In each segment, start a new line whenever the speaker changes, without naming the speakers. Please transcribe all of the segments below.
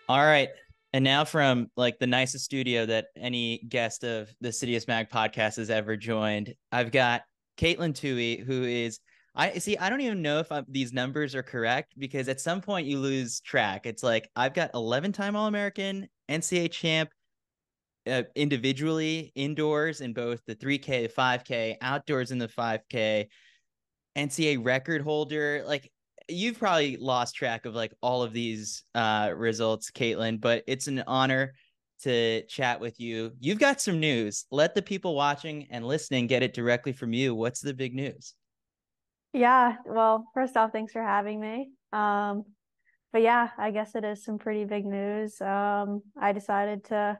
All right. And now from like the nicest studio that any guest of the CITIUS MAG podcast has ever joined, I've got KATELYN TUOHY, who is I see. I don't even know if these numbers are correct because at some point you lose track. It's like I've got 11-time All-American, NCAA champ, individually indoors in both the 3K, the 5K, outdoors in the 5K, NCAA record holder. Like you've probably lost track of like all of these results, KATELYN, but it's an honor to chat with you. You've got some news. Let the people watching and listening get it directly from you. What's the big news?
Yeah, well, first off, thanks for having me. But yeah, I guess it is some pretty big news. I decided to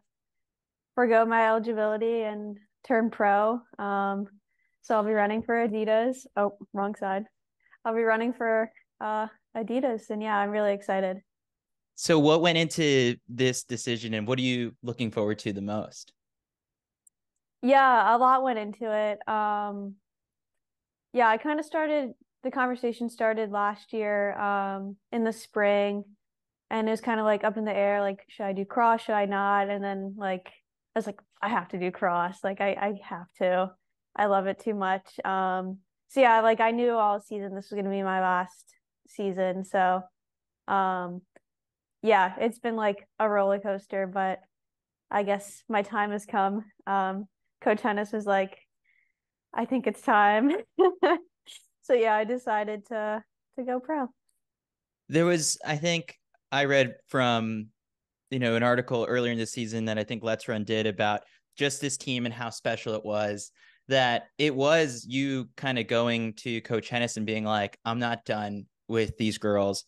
forego my eligibility and turn pro. So I'll be running for Adidas. Oh, wrong side. I'll be running for Adidas, and yeah, I'm really excited.
So what went into this decision and what are you looking forward to the most?
Yeah, a lot went into it. Yeah, I kind of started the conversation started last year, in the spring, and it was kind of like up in the air, like, should I do cross, should I not? And then like I was like, I have to do cross. Like I have to. I love it too much. So yeah, like I knew all season this was gonna be my last season. So um yeah, it's been like a roller coaster, but I guess my time has come. Coach Hennes was like, I think it's time. So yeah, I decided to go pro.
There was, I think I read from, an article earlier in the season that I think Let's Run did about just this team and how special it was, that it was you kind of going to Coach Hennis and being like, I'm not done with these girls.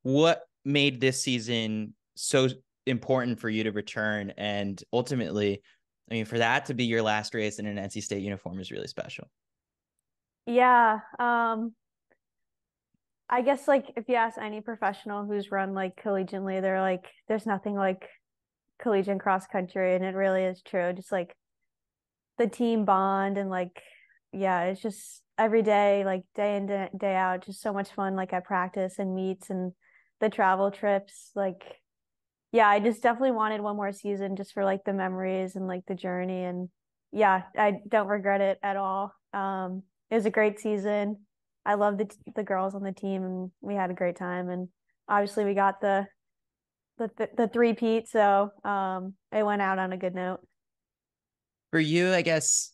What made this season so important for you to return? And ultimately, I mean, for that to be your last race in an NC State uniform is really special.
Yeah. I guess like if you ask any professional who's run like collegiately, they're like, there's nothing like collegiate cross country, and it really is true. Just like the team bond and like, yeah, it's just every day, like day in day out, just so much fun. Like at practice and meets and the travel trips. Like, yeah, I just definitely wanted one more season just for like the memories and like the journey. And yeah, I don't regret it at all. It was a great season. I love the girls on the team, and we had a great time. And obviously, we got the three-peat, so it went out on a good note.
For you, I guess,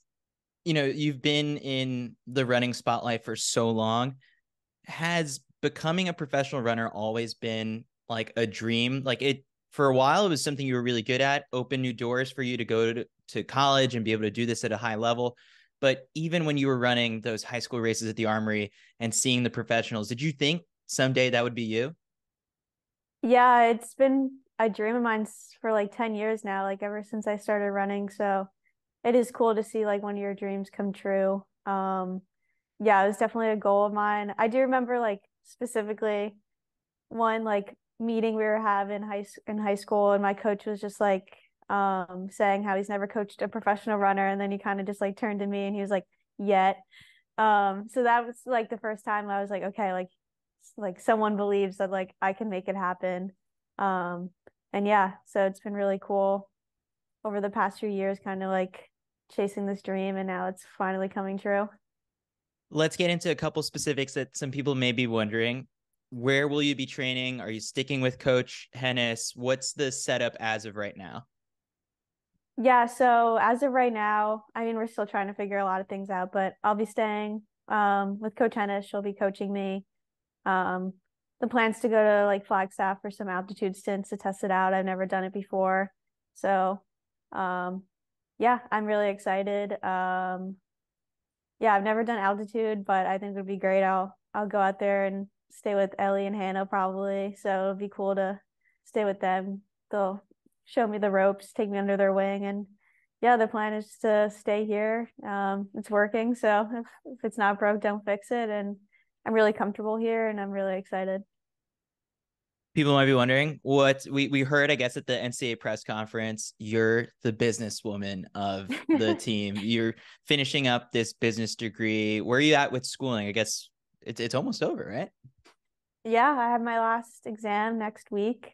you've been in the running spotlight for so long. Has becoming a professional runner always been like a dream? Like it for a while, it was something you were really good at, open new doors for you to go to college and be able to do this at a high level. But even when you were running those high school races at the Armory and seeing the professionals, did you think someday that would be you?
Yeah, it's been a dream of mine for like 10 years now, like ever since I started running. So it is cool to see like one of your dreams come true. Yeah, it was definitely a goal of mine. I do remember like specifically one like meeting we were having in high school, and my coach was just like saying how he's never coached a professional runner, and then he kind of just like turned to me and he was like, yet. So that was like the first time I was like, okay, like someone believes that like I can make it happen. Um, and yeah, so it's been really cool over the past few years, kind of like chasing this dream, and now it's finally coming true.
Let's get into a couple specifics that some people may be wondering. Where will you be training? Are you sticking with Coach Hennis? What's the setup as of right now?
Yeah, so as of right now, I mean, we're still trying to figure a lot of things out, but I'll be staying with Coach Hennis. She'll be coaching me. Um, the plan's to go to like Flagstaff for some altitude stints to test it out. I've never done it before. So, um, yeah, I'm really excited. Yeah, I've never done altitude, but I think it would be great. I'll go out there and stay with Ellie and Hannah probably. So it'll be cool to stay with them. They'll show me the ropes, take me under their wing, and yeah, the plan is to stay here. It's working, so if it's not broke, don't fix it. And I'm really comfortable here, and I'm really excited.
People might be wondering what we heard, I guess, at the NCAA press conference. You're the businesswoman of the team. You're finishing up this business degree. Where are you at with schooling? I guess it's almost over, right?
Yeah, I have my last exam next week.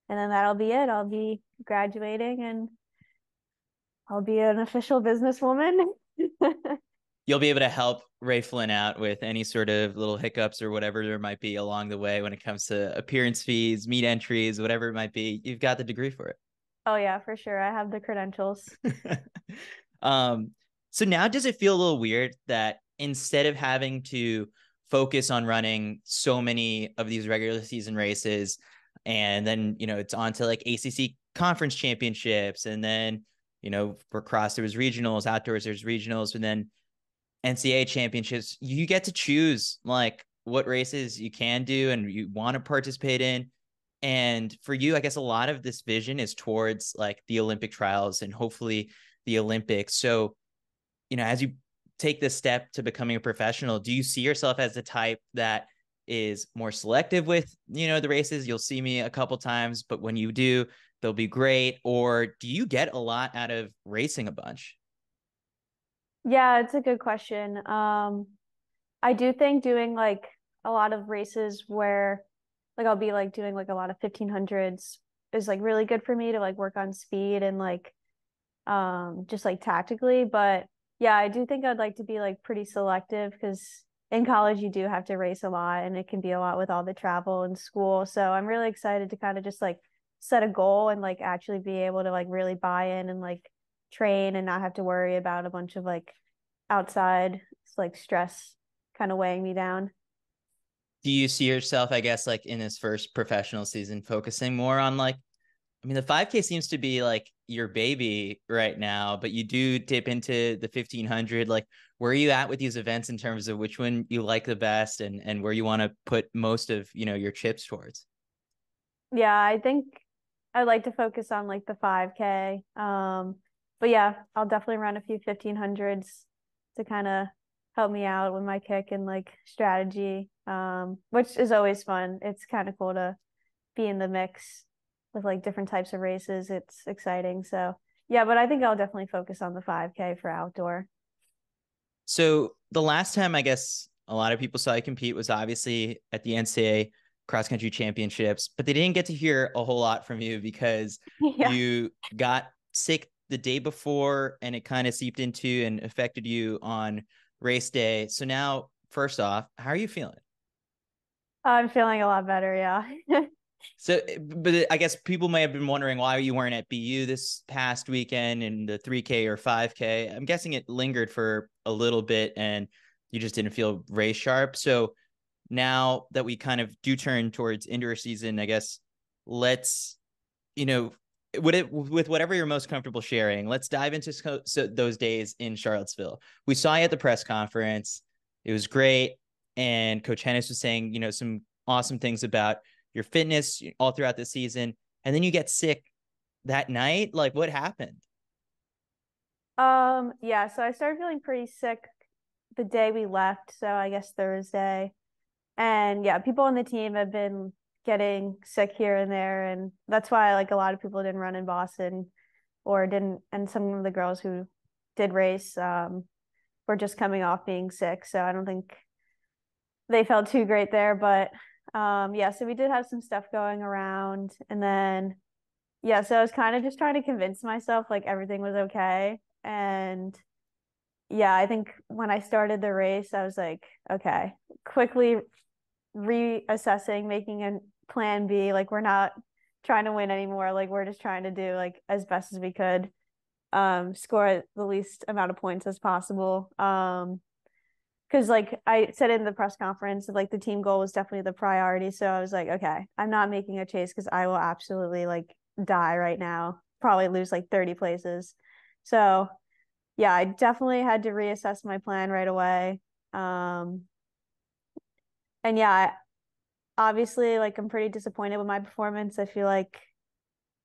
and then that'll be it. I'll be graduating and I'll be an official businesswoman.
You'll be able to help Ray Flynn out with any sort of little hiccups or whatever there might be along the way when it comes to appearance fees, meet entries, whatever it might be. You've got the degree for it.
Oh yeah, for sure. I have the credentials.
um, so now does it feel a little weird that instead of having to focus on running so many of these regular season races, and then, it's on to like ACC conference championships, and then, for cross, there was regionals, outdoors, there's regionals, and then NCAA championships, you get to choose like what races you can do and you want to participate in. And for you, I guess a lot of this vision is towards like the Olympic trials and hopefully the Olympics. So, as you take this step to becoming a professional, do you see yourself as the type that is more selective with, the races? You'll see me a couple times, but when you do, they'll be great. Or do you get a lot out of racing a bunch?
Yeah, it's a good question. I do think doing like a lot of races where like I'll be like doing like a lot of 1500s is like really good for me to like work on speed and like just like tactically. But yeah, I do think I'd like to be like pretty selective because in college you do have to race a lot and it can be a lot with all the travel and school. So I'm really excited to kind of just like set a goal and like actually be able to like really buy in and like train and not have to worry about a bunch of like outside like stress kind of weighing me down.
Do you see yourself, I guess, like in this first professional season, focusing more on like, I mean, the 5K seems to be like your baby right now, but you do dip into the 1500. Like, where are you at with these events in terms of which one you like the best and where you want to put most of, your chips towards?
Yeah, I think I'd like to focus on like the 5K. But yeah, I'll definitely run a few 1500s to kind of help me out with my kick and like strategy, which is always fun. It's kind of cool to be in the mix with like different types of races. It's exciting. So yeah, but I think I'll definitely focus on the 5K for outdoor.
So the last time I guess a lot of people saw you compete was obviously at the NCAA cross country championships, but they didn't get to hear a whole lot from you because
Yeah.
you got sick the day before and it kind of seeped into and affected you on race day. So now, first off, how are you feeling?
I'm feeling a lot better. Yeah.
So, but I guess people may have been wondering why you weren't at BU this past weekend in the 3K or 5K. I'm guessing it lingered for a little bit and you just didn't feel race sharp. So now that we kind of do turn towards indoor season, I guess let's, you know, with whatever you're most comfortable sharing, let's dive into those days in Charlottesville. We saw you at the press conference. It was great. And Coach Henes was saying, some awesome things about your fitness all throughout the season. And then you get sick that night. Like, what happened?
Yeah, so I started feeling pretty sick the day we left, so I guess Thursday. And yeah, people on the team have been getting sick here and there, and that's why like a lot of people didn't run in Boston or didn't, and some of the girls who did race were just coming off being sick, so I don't think they felt too great there. But yeah, so we did have some stuff going around, and then yeah, so I was kind of just trying to convince myself like everything was okay. And yeah, I think when I started the race, I was like, okay, quickly reassessing, making a plan B. Like we're not trying to win anymore. Like we're just trying to do like as best as we could, score the least amount of points as possible. Because like I said in the press conference, like the team goal was definitely the priority. So I was like, okay, I'm not making a chase because I will absolutely like die right now, probably lose like 30 places. So yeah, I definitely had to reassess my plan right away. Um, and yeah, obviously, like I'm pretty disappointed with my performance. I feel like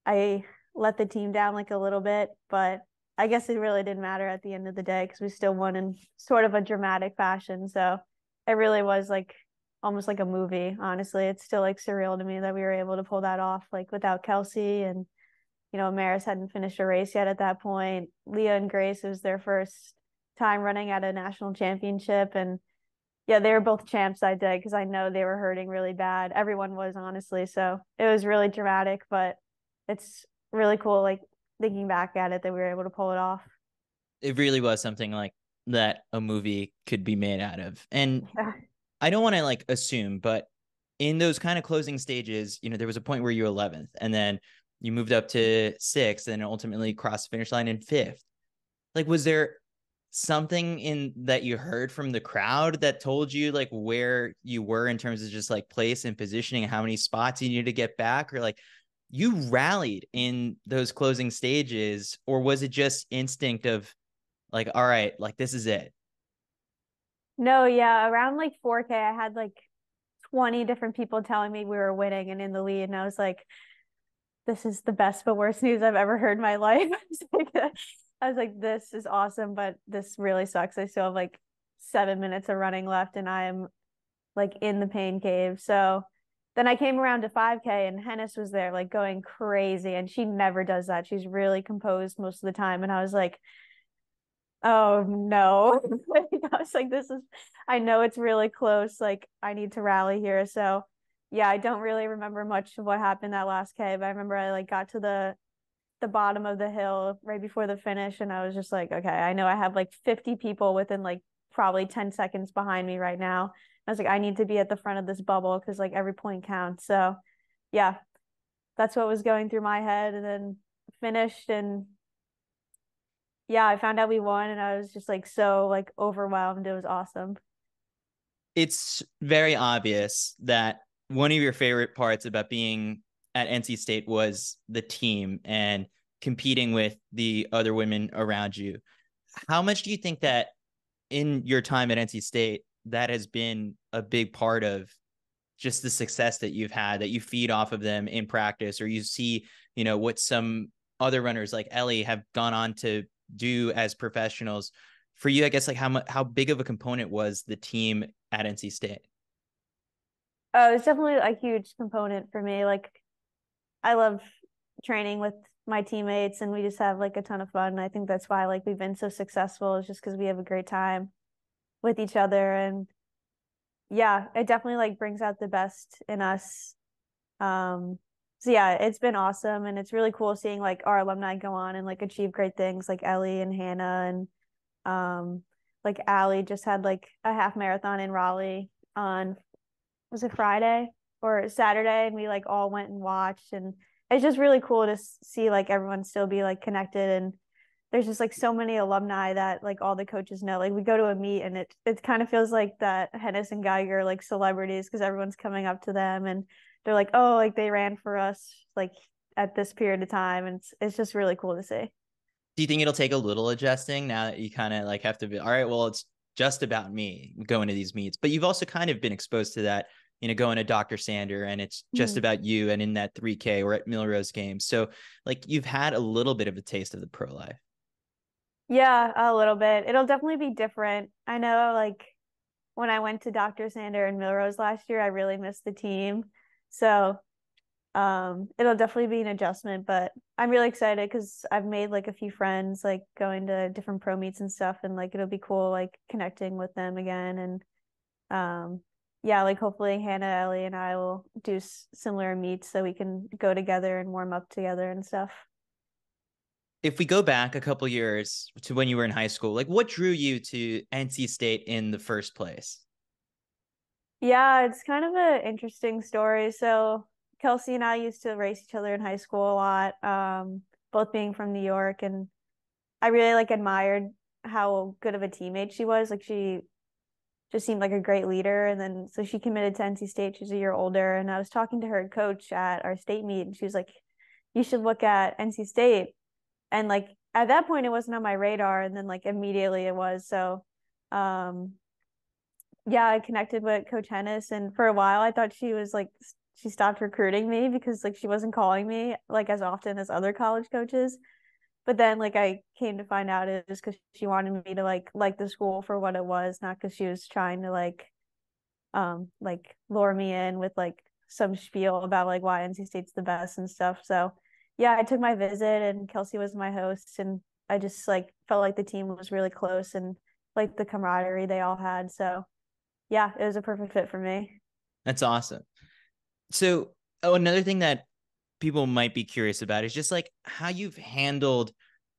I let the team down like a little bit, but I guess it really didn't matter at the end of the day because we still won in sort of a dramatic fashion. So it really was like almost like a movie, honestly. It's still like surreal to me that we were able to pull that off like without Kelsey and Maris hadn't finished a race yet at that point. Leah and Grace, it was their first time running at a national championship. And Yeah, they were both champs that day because I know they were hurting really bad. Everyone was, honestly. So it was really dramatic, but it's really cool, like thinking back at it, that we were able to pull it off.
It really was something like that a movie could be made out of. And
Yeah.
I don't want to like assume, but in those kind of closing stages, there was a point where you were 11th and then you moved up to sixth and ultimately crossed the finish line in fifth. Like, was there something in that you heard from the crowd that told you like where you were in terms of just like place and positioning, how many spots you needed to get back, or like you rallied in those closing stages, or was it just instinct of like, all right, like this is it?
No, yeah, around like 4K, I had like 20 different people telling me we were winning and in the lead. And I was like, this is the best but worst news I've ever heard in my life. I was like, this is awesome, but this really sucks. I still have like 7 minutes of running left and I am like in the pain cave. So then I came around to 5K and Henes was there like going crazy. And she never does that. She's really composed most of the time. And I was like, oh no. I was like, I know it's really close. Like, I need to rally here. So, yeah, I don't really remember much of what happened that last K, but I remember I like got to the bottom of the hill right before the finish, and I was just like, okay, I know I have like 50 people within like probably 10 seconds behind me right now. I was like, I need to be at the front of this bubble because like every point counts. So, yeah, that's what was going through my head, and then finished and yeah, I found out we won and I was just like so like overwhelmed. It was awesome.
It's very obvious that one of your favorite parts about being at NC State was the team and competing with the other women around you. How much do you think that in your time at NC State that has been a big part of just the success that you've had, that you feed off of them in practice, or you see, what some other runners like Ellie have gone on to do as professionals? For you, I guess, like how big of a component was the team at NC State?
Oh, it's definitely a huge component for me. Like I love training with my teammates and we just have like a ton of fun. And I think that's why like we've been so successful is just because we have a great time with each other. And yeah, it definitely like brings out the best in us. Um, so yeah, it's been awesome and it's really cool seeing like our alumni go on and like achieve great things like Ellie and Hannah and like Allie just had like a half marathon in Raleigh on, was it Friday or Saturday, and we like all went and watched, and it's just really cool to see like everyone still be like connected, and there's just like so many alumni that like all the coaches know. Like we go to a meet and it kind of feels like that Hennis and Geiger are like celebrities because everyone's coming up to them and they're like, oh, like they ran for us like at this period of time, and it's just really cool to see.
Do you think it'll take a little adjusting now that you kind of like have to be, all right, well, it's just about me going to these meets, but you've also kind of been exposed to that, going to Dr. Sander and it's just
Mhm.
about you and in that 3K or at Milrose games. So like you've had a little bit of a taste of the pro life.
Yeah, a little bit. It'll definitely be different. I know like when I went to Dr. Sander and Milrose last year, I really missed the team. So it'll definitely be an adjustment, but I'm really excited because I've made like a few friends like going to different pro meets and stuff, and like it'll be cool like connecting with them again. And um yeah, like hopefully Hannah, Ellie, and I will do similar meets so we can go together and warm up together and stuff.
If we go back a couple years to when you were in high school, like what drew you to NC State in the first place?
Yeah, it's kind of an interesting story. So Kelsey and I used to race each other in high school a lot, both being from New York, and I really like admired how good of a teammate she was. Like she just seemed like a great leader. And then so she committed to NC State. She's a year older. And I was talking to her coach at our state meet, and she was like, you should look at NC State. And like at that point it wasn't on my radar. And then like immediately it was. So um yeah, I connected with Coach Henes, and for a while I thought she was like she stopped recruiting me because like she wasn't calling me like as often as other college coaches. But then like I came to find out it was because she wanted me to like the school for what it was, not because she was trying to like lure me in with like some spiel about like why NC State's the best and stuff. So yeah, I took my visit and Kelsey was my host, and I just like felt like the team was really close and like the camaraderie they all had. So yeah, it was a perfect fit for me.
That's awesome. So, oh, another thing that people might be curious about is just like how you've handled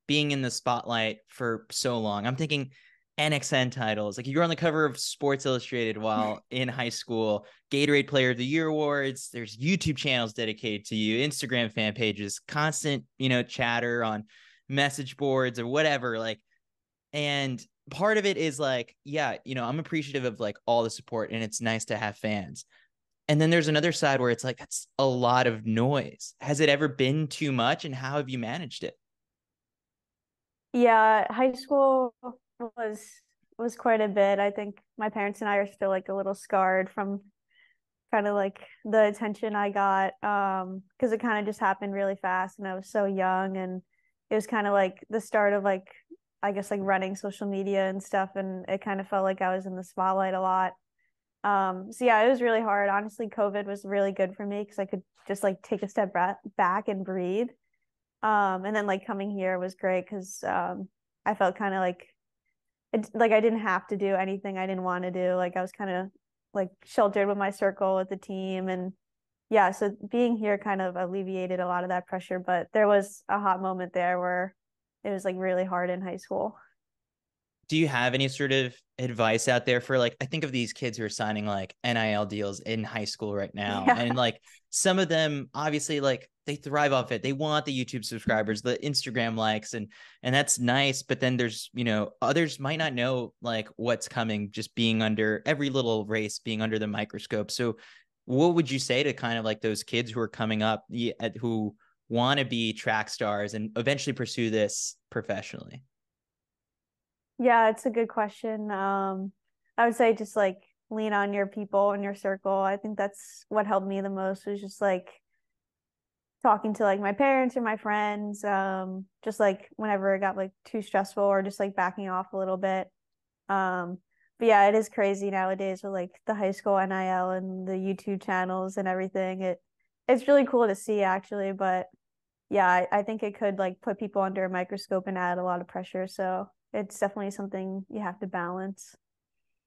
being in the spotlight for so long. I'm thinking NXN titles. Like you're on the cover of Sports Illustrated while in high school, Gatorade Player of the Year awards. There's YouTube channels dedicated to you, Instagram fan pages, constant, chatter on message boards or whatever. Like, and part of it is like, yeah, I'm appreciative of like all the support and it's nice to have fans. And then there's another side where it's like, that's a lot of noise. Has it ever been too much and how have you managed it?
Yeah, high school was was quite a bit. I think my parents and I are still like a little scarred from kind of like the attention I got because it kind of just happened really fast and I was so young and it was kind of like the start of like I guess like running social media and stuff and it kind of felt like I was in the spotlight a lot. So yeah, it was really hard. Honestly, COVID was really good for me because I could just like take a step back and breathe. And then like coming here was great because I felt kind of like I didn't have to do anything I didn't want to do. Like I was kind of like sheltered with my circle with the team and yeah, so being here kind of alleviated a lot of that pressure, but there was a hot moment there where it was like really hard in high school.
Do you have any sort of advice out there for like, I think of these kids who are signing like NIL deals in high school right now.
Yeah.
And like some of them obviously like they thrive off it. They want the YouTube subscribers, the Instagram likes, and that's nice. But then there's, others might not know like what's coming, just being under every little race, being under the microscope. So what would you say to kind of like those kids who are coming up who want to be track stars and eventually pursue this professionally?
Yeah, it's a good question. I would say just like lean on your people and your circle. I think that's what helped me the most was just like talking to like my parents or my friends, just like whenever it got like too stressful or just like backing off a little bit. But yeah, it is crazy nowadays with like the high school NIL and the YouTube channels and everything. It's really cool to see actually, but yeah, I think it could like put people under a microscope and add a lot of pressure. So it's definitely something you have to balance.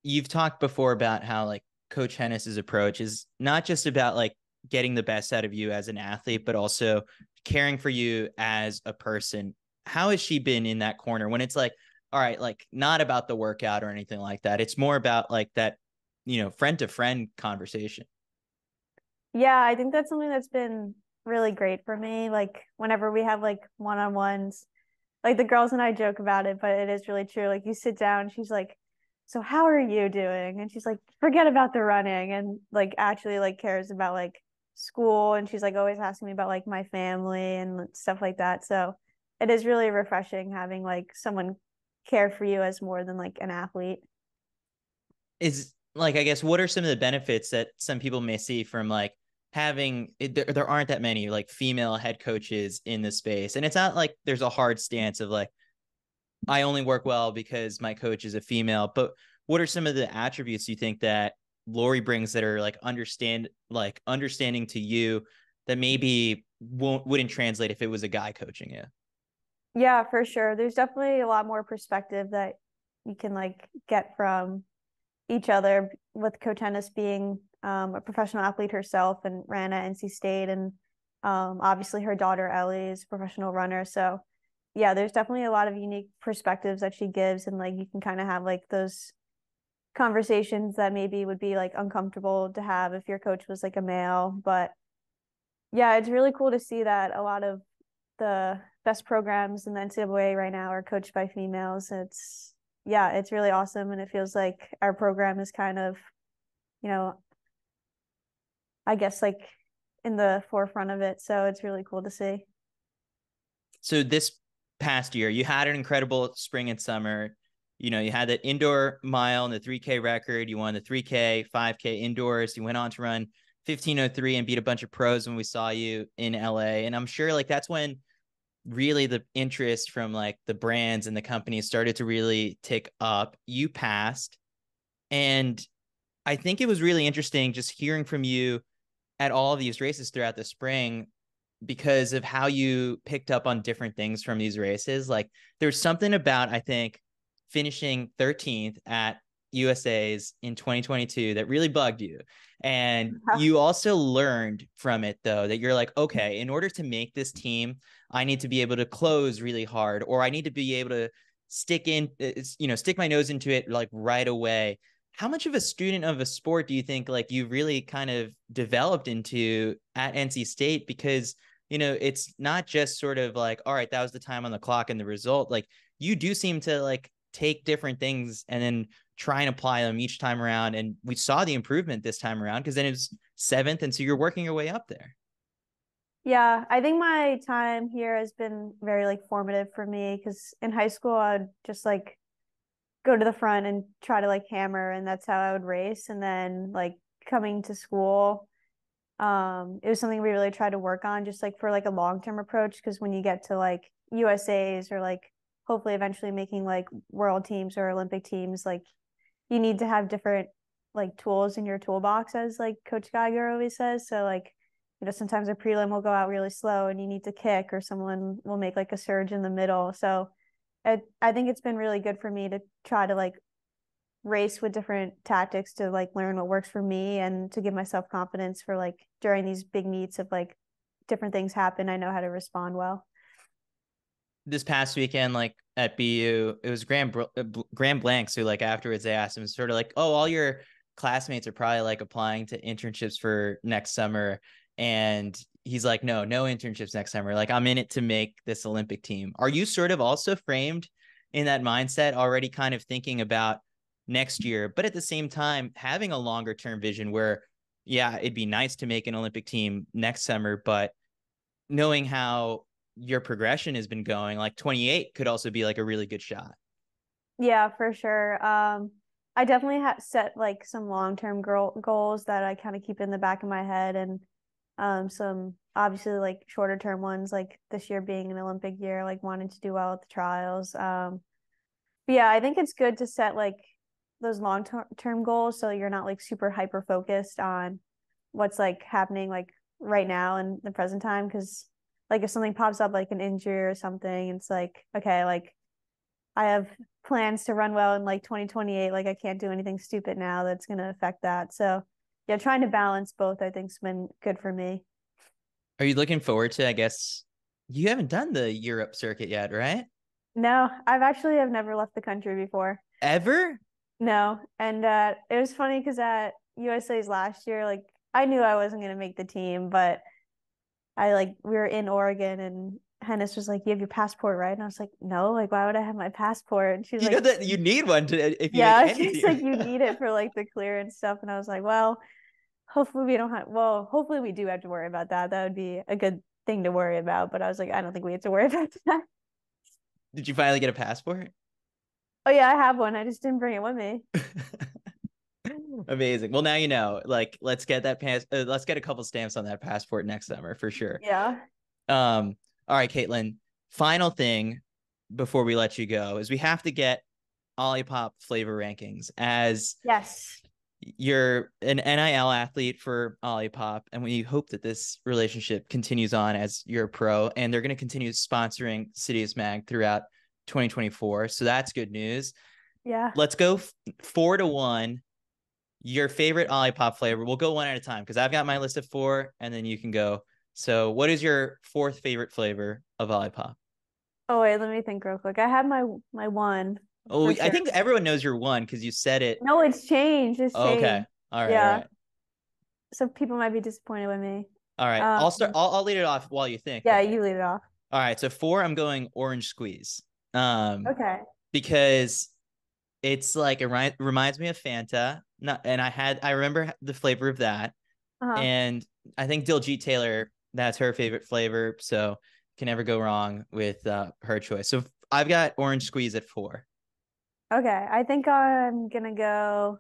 You've talked before about how like Coach Henes's approach is not just about like getting the best out of you as an athlete, but also caring for you as a person. How has she been in that corner when it's like, all right, like not about the workout or anything like that. It's more about like that, friend to friend conversation.
Yeah, I think that's something that's been really great for me. Like whenever we have like one-on-ones, like the girls and I joke about it, but it is really true. Like you sit down, she's like, "So how are you doing?" And she's like, "Forget about the running," and like actually like cares about like school, and she's like always asking me about like my family and stuff like that. So it is really refreshing having like someone care for you as more than like an athlete.
Is like, I guess, what are some of the benefits that some people may see from like having there aren't that many like female head coaches in the space, and it's not like there's a hard stance of like I only work well because my coach is a female. But what are some of the attributes you think that Laurie brings that are like understanding to you that maybe wouldn't translate if it was a guy coaching you?
Yeah, for sure. There's definitely a lot more perspective that you can like get from each other with Coach Ennis being a professional athlete herself and ran at NC State and obviously her daughter Ellie is a professional runner. So yeah, there's definitely a lot of unique perspectives that she gives and like you can kind of have like those conversations that maybe would be like uncomfortable to have if your coach was like a male. But yeah, it's really cool to see that a lot of the best programs in the NCAA right now are coached by females. Yeah, it's really awesome. And it feels like our program is kind of, you know, I guess like in the forefront of it. So it's really cool to see.
So this past year, you had an incredible spring and summer. You had that indoor mile and the 3K record. You won the 3K, 5K indoors. You went on to run 15:03 and beat a bunch of pros when we saw you in LA. And I'm sure like that's when really the interest from like the brands and the companies started to really tick up. You passed. And I think it was really interesting just hearing from you at all of these races throughout the spring because of how you picked up on different things from these races. Like there's something about, I think, finishing 13th at, USA's in 2022 that really bugged you. And you also learned from it, though, that you're like, okay, in order to make this team, I need to be able to close really hard, or I need to be able to stick my nose into it like right away. How much of a student of a sport do you think like you really kind of developed into at NC State? Because, it's not just sort of like, all right, that was the time on the clock and the result. Like, you do seem to like take different things and then try and apply them each time around. And we saw the improvement this time around because then it was 7th. And so you're working your way up there.
Yeah, I think my time here has been very like formative for me because in high school I'd just like go to the front and try to like hammer, and that's how I would race. And then like coming to school, it was something we really tried to work on just like for like a long-term approach, because when you get to like USA's or like hopefully eventually making like world teams or Olympic teams, like you need to have different like tools in your toolbox, as like Coach Geiger always says. So like, sometimes a prelim will go out really slow and you need to kick, or someone will make like a surge in the middle. So I think it's been really good for me to try to like race with different tactics to like learn what works for me and to give myself confidence for like during these big meets of like different things happen, I know how to respond well.
This past weekend, like at BU, it was Graham Blanks who like afterwards they asked him sort of like, oh, all your classmates are probably like applying to internships for next summer. And he's like, no internships next summer. Like, I'm in it to make this Olympic team. Are you sort of also framed in that mindset, already kind of thinking about next year, but at the same time, having a longer term vision where, yeah, it'd be nice to make an Olympic team next summer, but knowing how your progression has been going, like 28 could also be like a really good shot.
Yeah, for sure. I definitely set like some long-term goals that I kind of keep in the back of my head, and some obviously like shorter term ones, like this year being an Olympic year, like wanting to do well at the trials. But yeah, I think it's good to set like those long-term goals so you're not like super hyper focused on what's like happening like right now in the present time, because like if something pops up like an injury or something, it's like, okay, like I have plans to run well in like 2028, like I can't do anything stupid now that's going to affect that. So yeah, trying to balance both I think's been good for me.
Are you looking forward to, I guess, you haven't done the Europe circuit yet, right?
No, have never left the country before.
Ever?
No. And it was funny because at USA's last year, like I knew I wasn't going to make the team, but we were in Oregon, and Henes was like, "You have your passport, right?" And I was like, "No, like why would I have my passport?" And she's
You know
like,
that you need one to if you make
"Yeah,"
any
she's like,
team.
"You need it for like the clearance stuff." And I was like, "Well, hopefully we don't have. Well, hopefully we do have to worry about that. That would be a good thing to worry about." But I was like, "I don't think we have to worry about that."
Did you finally get a passport?
Oh yeah, I have one. I just didn't bring it with me.
Amazing. Well, now you know. Like, let's get that let's get a couple stamps on that passport next summer for sure.
Yeah.
All right, Caitlin. Final thing before we let you go is we have to get Olipop flavor rankings, as
Yes.
you're an NIL athlete for Olipop, and we hope that this relationship continues on as you're a pro, and they're going to continue sponsoring CITIUS MAG throughout 2024. So that's good news.
Yeah.
Let's go 4-1. Your favorite Olipop flavor. We'll go one at a time because I've got my list of 4, and then you can go. So, what is your 4th favorite flavor of Olipop?
Oh wait, let me think real quick. I have my one
Oh,
for
I
sure.
think everyone knows your one because you said it.
No, it's changed. It's
Oh, okay.
changed.
All right. All
Yeah.
right.
So people might be disappointed with me.
All right.
Um,
I'll start. I'll lead it off while you think
yeah,
then.
you lead it off.
All right. So 4, I'm going orange squeeze. Um,
Okay.
because it's like it reminds me of Fanta. Not, and I remember the flavor of that.
Uh-huh.
And I think Diljeet Taylor, that's her favorite flavor. So can never go wrong with her choice. So I've got orange squeeze at 4.
Okay. I think I'm gonna go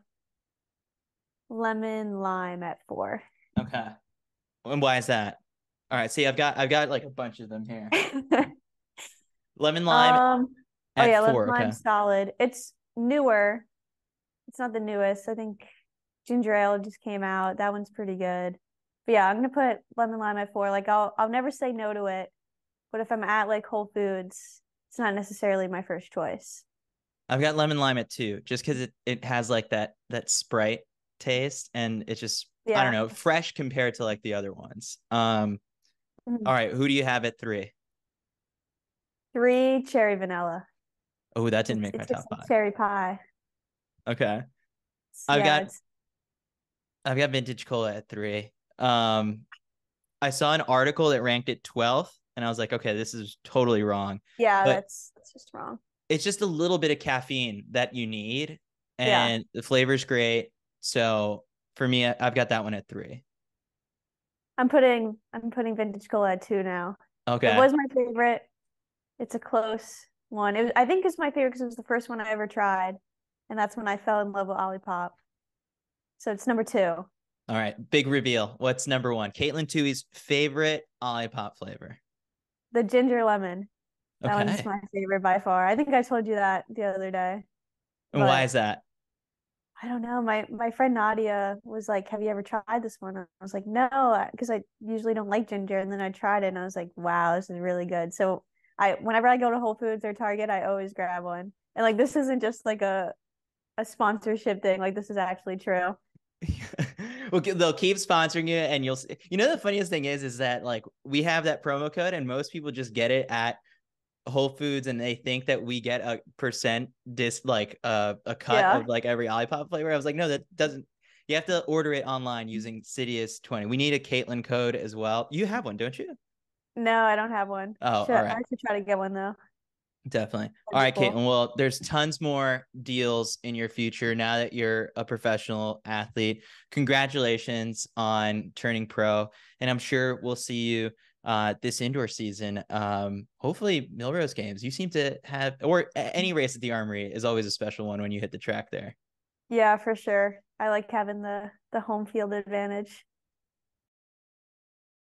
lemon lime at 4.
Okay. And why is that? All right. See, I've got like a bunch of them here. Lemon lime
Um, oh
at
yeah, lemon
4. Okay.
lime solid. It's newer. It's not the newest. I think ginger ale just came out. That one's pretty good. But yeah, I'm gonna put lemon lime at 4. Like I'll never say no to it. But if I'm at like Whole Foods, it's not necessarily my first choice.
I've got lemon lime at 2, just because it has like that Sprite taste, and it's just, I don't
Yeah.
know, fresh compared to like the other ones. All
Mhm.
right, who do you have at 3?
3, cherry vanilla.
Oh, that didn't
It's
make my
it's
top
just like
5.
cherry pie.
Okay. I've
Yeah,
got
it's
I've got vintage cola at 3. I saw an article that ranked it 12th, and I was like, okay, this is totally wrong.
yeah,
But
that's just wrong.
it's just a little bit of caffeine that you need,
Yeah.
and the flavor's great. So for me, I've got that one at 3.
I'm putting vintage cola at 2 now. It
Okay.
was my favorite. It's a close one. I think it's my favorite because it was the first one I ever tried, and that's when I fell in love with Olipop. So it's number 2.
All right. Big reveal. What's number 1? KATELYN Tuohy's favorite Olipop flavor.
The ginger lemon. That one's
Okay.
my favorite by far. I think I told you that the other day,
And why
but
is that?
I don't know. My friend Nadia was like, "Have you ever tried this one?" I was like, "No," because I usually don't like ginger. And then I tried it, and I was like, "Wow, this is really good." So whenever I go to Whole Foods or Target, I always grab one. And like, this isn't just like a sponsorship thing. Like, this is actually true.
Well, they'll keep sponsoring you, and the funniest thing is that like we have that promo code, and most people just get it at Whole Foods, and they think that we get a percent like a cut
Yeah.
of like every Olipop flavor. I was like, no, that doesn't. You have to order it online using CITIUS 20. We need a KATELYN code as well. You have one, don't you?
No, I don't have one.
Oh,
Should
all
I
right.
should try to get one though.
Definitely. All
That'd be
right,
cool.
Caitlin. Well, there's tons more deals in your future now that you're a professional athlete. Congratulations on turning pro. And I'm sure we'll see you this indoor season. Hopefully Milrose games. You seem to have, or any race at the Armory is always a special one when you hit the track there.
Yeah, for sure. I like having the home field advantage.